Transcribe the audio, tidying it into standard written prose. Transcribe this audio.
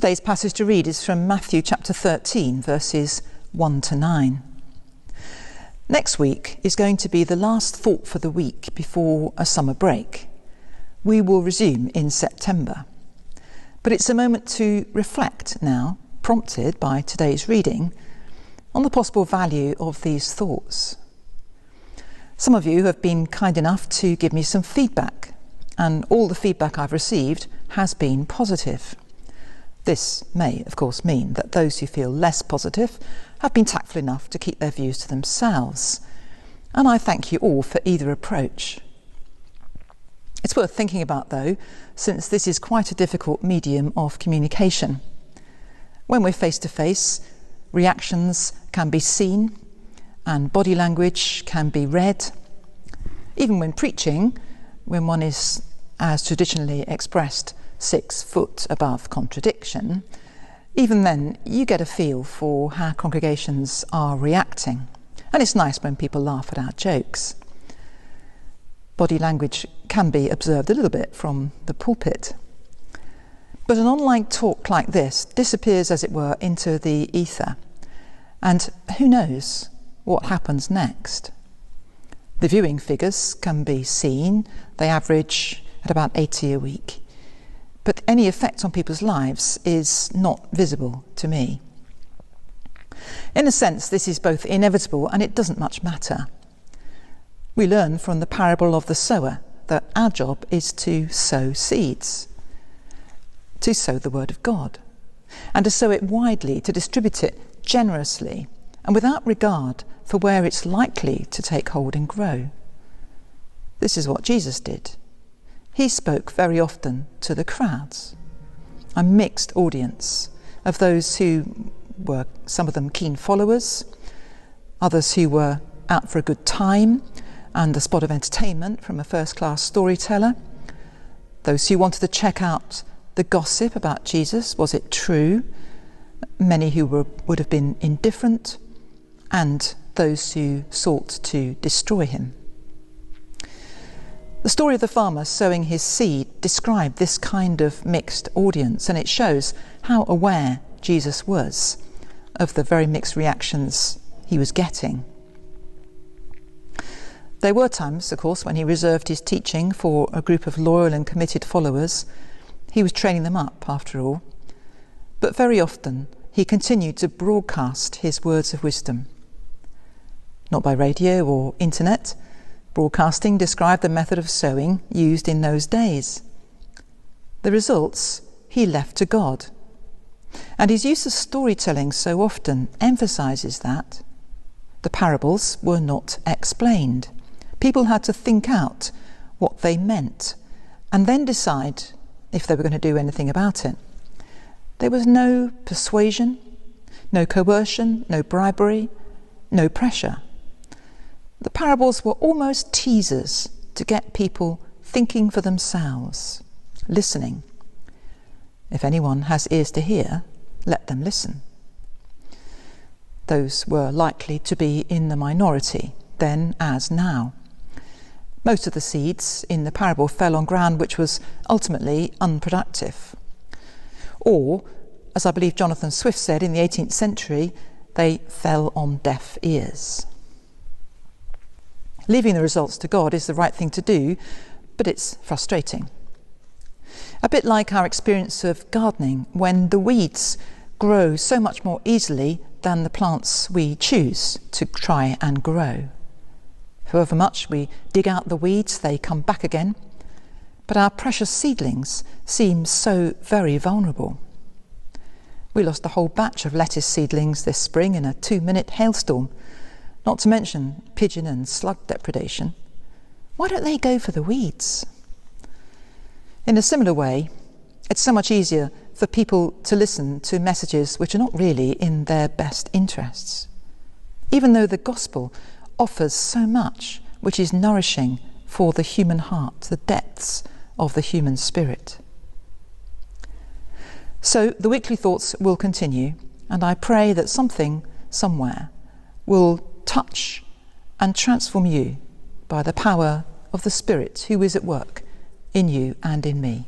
Today's passage to read is from Matthew chapter 13, verses 1 to 9. Next week is going to be the last thought for the week before a summer break. We will resume in September. But it's a moment to reflect now, prompted by today's reading, on the possible value of these thoughts. Some of you have been kind enough to give me some feedback, and all the feedback I've received has been positive. This may, of course, mean that those who feel less positive have been tactful enough to keep their views to themselves, and I thank you all for either approach. It's worth thinking about, though, since this is quite a difficult medium of communication. When we're face to face, reactions can be seen and body language can be read. Even when preaching, when one is, as traditionally expressed, 6 foot above contradiction, even then you get a feel for how congregations are reacting. And it's nice when people laugh at our jokes. Body language can be observed a little bit from the pulpit. But an online talk like this disappears, as it were, into the ether. And who knows what happens next? The viewing figures can be seen. They average at about 80 a week. But any effect on people's lives is not visible to me. In a sense, this is both inevitable and it doesn't much matter. We learn from the parable of the sower that our job is to sow seeds, to sow the word of God, and to sow it widely, to distribute it generously, and without regard for where it's likely to take hold and grow. This is what Jesus did. He spoke very often to the crowds, a mixed audience of those who were, some of them, keen followers, others who were out for a good time and a spot of entertainment from a first-class storyteller, those who wanted to check out the gossip about Jesus, was it true, many who would have been indifferent, and those who sought to destroy him. The story of the farmer sowing his seed described this kind of mixed audience, and it shows how aware Jesus was of the very mixed reactions he was getting. There were times, of course, when he reserved his teaching for a group of loyal and committed followers. He was training them up, after all. But very often he continued to broadcast his words of wisdom. Not by radio or internet. Broadcasting described the method of sowing used in those days. The results he left to God. And his use of storytelling so often emphasises that. The parables were not explained. People had to think out what they meant and then decide if they were going to do anything about it. There was no persuasion, no coercion, no bribery, no pressure. The parables were almost teasers to get people thinking for themselves, listening. If anyone has ears to hear, let them listen. Those were likely to be in the minority, then as now. Most of the seeds in the parable fell on ground which was ultimately unproductive. Or, as I believe Jonathan Swift said in the 18th century, they fell on deaf ears. Leaving the results to God is the right thing to do, but it's frustrating. A bit like our experience of gardening, when the weeds grow so much more easily than the plants we choose to try and grow. However much we dig out the weeds, they come back again. But our precious seedlings seem so very vulnerable. We lost a whole batch of lettuce seedlings this spring in a 2-minute hailstorm, not to mention pigeon and slug depredation. Why don't they go for the weeds? In a similar way, it's so much easier for people to listen to messages which are not really in their best interests, even though the gospel offers so much which is nourishing for the human heart, the depths of the human spirit. So the weekly thoughts will continue, and I pray that something, somewhere, will touch and transform you by the power of the Spirit who is at work in you and in me.